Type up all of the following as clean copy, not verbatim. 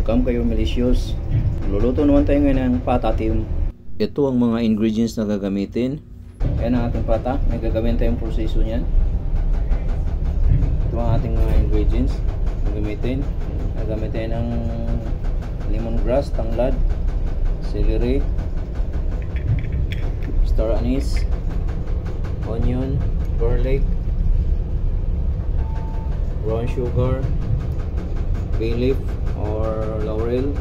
Welcome kayo Malicious. Luluto naman tayo ngayon ng pata team. Ito ang mga ingredients na gagamitin. Yan ang ating pata. May gagawin tayong proseso niyan. Ito ang ating mga ingredients na gagamitin. Gagamit tayo ng lemongrass, tanglad, celery, star anise, onion, garlic, brown sugar, bay leaf or laurel,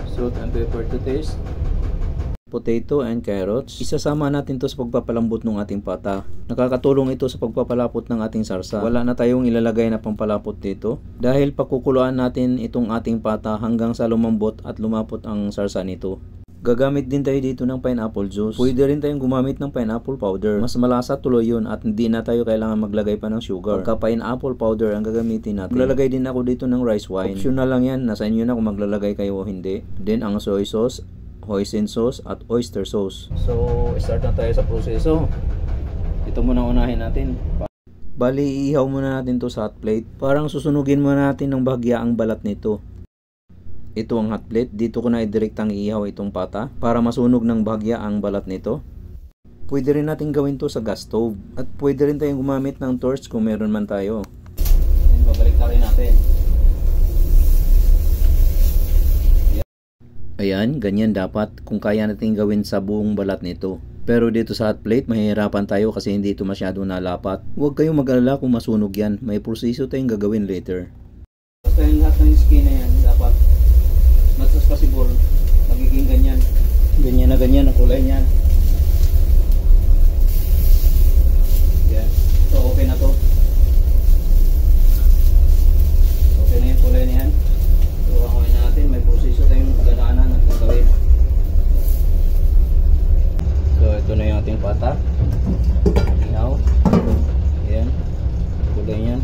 salt and pepper to taste, potato and carrots. Isasama natin to sa pagpapalambot ng ating pata. Nakakatulong ito sa pagpapalapot ng ating sarsa. Wala na tayong ilalagay na pampalapot dito dahil pakukuluan natin itong ating pata hanggang sa lumambot at lumapot ang sarsa nito. Gagamit din tayo dito ng pineapple juice. Pwede rin tayong gumamit ng pineapple powder. Mas malasa tuloy yun at hindi na tayo kailangan maglagay pa ng sugar. Pagka pineapple powder ang gagamitin natin. Maglalagay din ako dito ng rice wine. Optional lang yan. Nasa inyo na kung maglalagay kayo o hindi. Then ang soy sauce, hoisin sauce at oyster sauce. So start na tayo sa proseso. Ito muna unahin natin. Bali iihaw muna natin to sa hot plate. Parang susunugin muna natin ng bahagya ang balat nito. Ito ang hot plate. Dito ko na i-direktang iihaw itong pata para masunog ng bahagya ang balat nito. Pwede rin natin gawin to sa gas stove. At pwede rin tayong gumamit ng torch kung meron man tayo. Babalik na rin natin. Ayan, ganyan dapat kung kaya natin gawin sa buong balat nito. Pero dito sa hot plate, mahihirapan tayo kasi hindi ito masyado nalapat. Huwag kayong mag-alala kung masunog yan. May proseso tayong gagawin later. Basta yung lahat ng skin na yan, dapat not as possible magiging ganyan. Ganyan na ganyan ang kulay niyan. Yan. So okay na to. Okay na yung kulay niyan. So okay na natin. May proseso tayong dadaanan at gagawin. So ito na yung ating pata. Ihaw. Yan. Kulay niyan.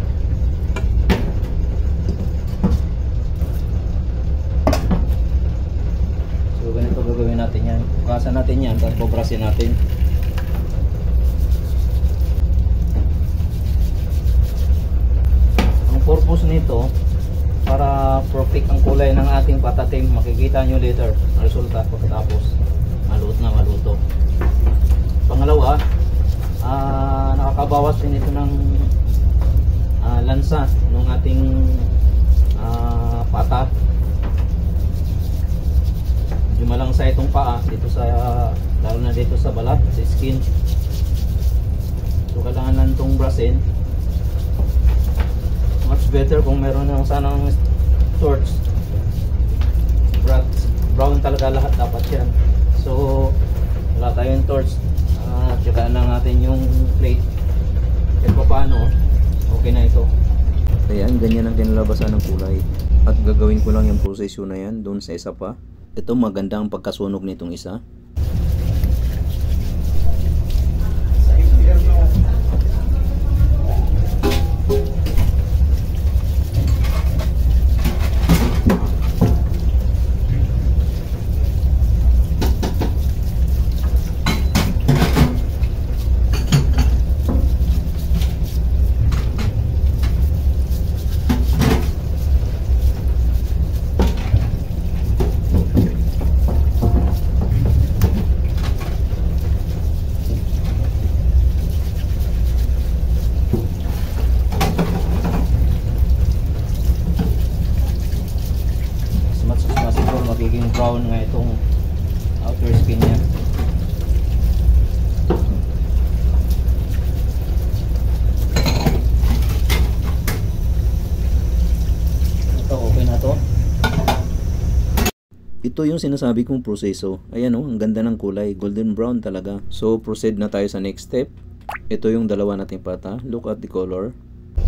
So ganito gagawin natin yan. Bukasan natin yan, tapos bubrasin natin. Ang purpose nito, para perfect ang kulay ng ating patatim. Makikita nyo later ang resulta pagkatapos maluto. Pangalawa, nakakabawas din ito ng lansa ng ating pata. Jumalang sa itong paa dito sa, lalo na dito sa balat, sa skin. So kailangan lang itong brasin. Much better kung meron lang sanang torch. Brown talaga lahat dapat yan. So wala tayong torch. Tsagaan lang natin yung plate. Kahit pa paano, okay na ito. Ayan, ganyan ang kinalabasan ng kulay. At gagawin ko lang yung proseso na yan doon sa isa pa. Ito maganda ang pagkasunog nitong isa. Magiging brown nga itong outer skin niya. Ito okay na to. Ito yung sinasabi kong proseso. Ayan o, ang ganda ng kulay, golden brown talaga. So proceed na tayo sa next step. Ito yung dalawa nating pata. Look at the color.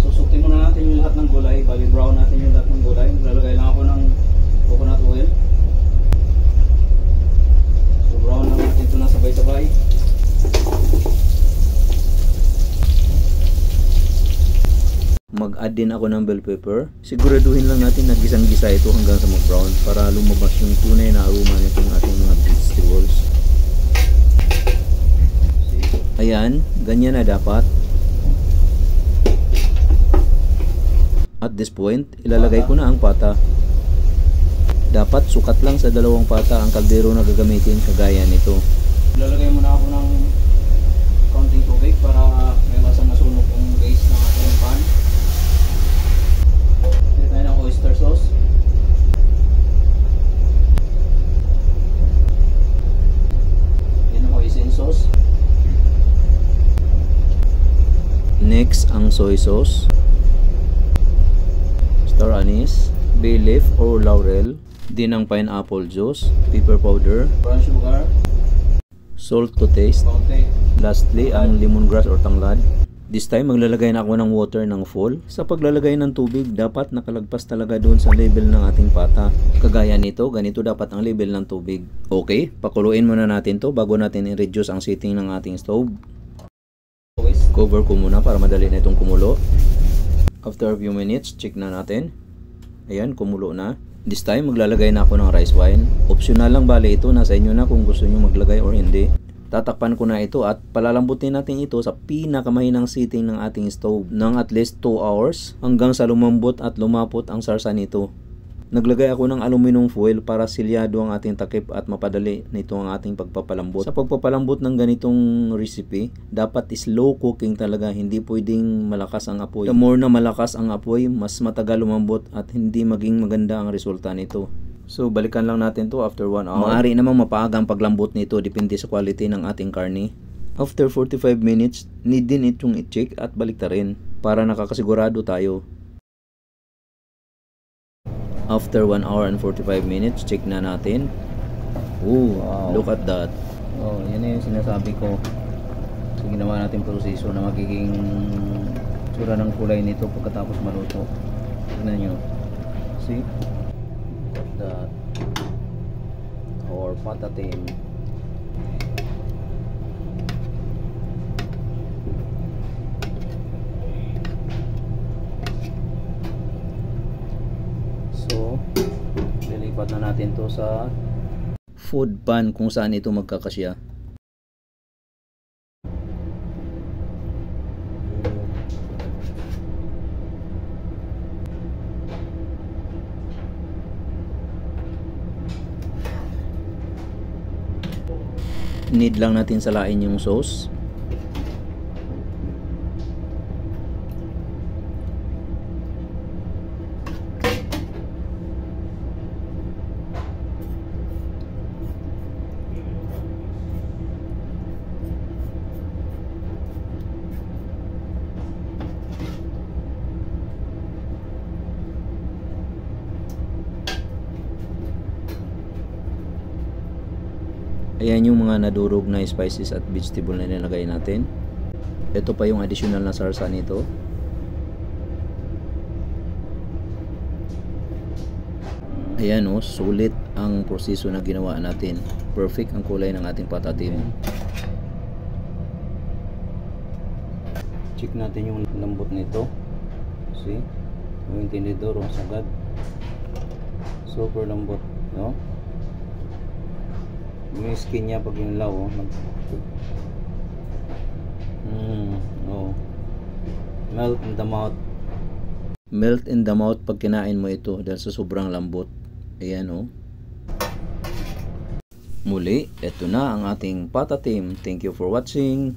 Susukin muna natin yung lahat ng gulay. Bali brown natin yung lahat ng gulay. Lalagay lang ako ng coconut oil. Brown lang natin ito na sabay-sabay. Mag-add din ako ng bell pepper. Siguraduhin lang natin na gisang-gisa ito hanggang sa mag-brown para lumabas yung tunay na aroma nitong ating mga vegetables. Ayan, ganyan na dapat. At this point, ilalagay ko na ang pata. Dapat sukat lang sa dalawang pata ang kaldero na gagamitin kagaya nito. Lalagay muna ako ng konting tubig para may masang masunog yung base ng ating pan. Pili tayo ng oyster sauce. Yan ang hoisin sauce. Next ang soy sauce, star anise, bay leaf or laurel, din ang pineapple juice, pepper powder, brown sugar, salt to taste, lastly ang lemongrass or tanglad. This time maglalagay na ako ng water ng full. Sa paglalagay ng tubig, dapat nakalagpas talaga doon sa level ng ating pata. Kagaya nito, ganito dapat ang level ng tubig. Okay, pakuluin muna natin to bago natin i-reduce ang setting ng ating stove. Cover ko muna para madali na itong kumulo. After a few minutes, check na natin. Ayan, kumulo na. This time, maglalagay na ako ng rice wine. Optional lang bali ito. Nasa inyo na kung gusto nyo maglagay or hindi. Tatakpan ko na ito at palalambutin natin ito sa pinakamahinang setting ng ating stove ng at least 2 hours hanggang sa lumambot at lumapot ang sarsa nito. Naglagay ako ng aluminum foil para silyado ang ating takip at mapadali nito ang ating pagpapalambot. Sa pagpapalambot ng ganitong recipe, dapat slow cooking talaga, hindi pwedeng malakas ang apoy. The more na malakas ang apoy, mas matagal lumambot at hindi maging maganda ang resulta nito. So balikan lang natin to after 1 hour. Maaari namang mapaaga ang paglambot nito depende sa quality ng ating karne. After 45 minutes, need din itong i-check at baliktarin para nakakasigurado tayo. After 1 hour and 45 minutes, check na natin. Ooh, wow. Look at that. Oh, yan na yung sinasabi ko. So, ginawa natin proseso na magiging tsura ng kulay nito pagkatapos maluto. Tignan nyo. See? Look at that. Our patatim. So, lilipat na natin to sa food pan kung saan ito magkakasya. Need lang natin salain yung sauce. Ayan yung mga nadurog na spices at vegetable na nilagay natin. Ito pa yung additional na sarsa nito. Ayan o, sulit ang proseso na ginawa natin. Perfect ang kulay ng ating patatim. Check natin yung lambot nito. See? Yung tinidor, sagad. Super lambot, no? Yung skin niya pag yung law, oh. Melt in the mouth. Melt in the mouth pag kinain mo ito dahil sa sobrang lambot. Ayan oh. Muli, ito na ang ating patatim. Thank you for watching.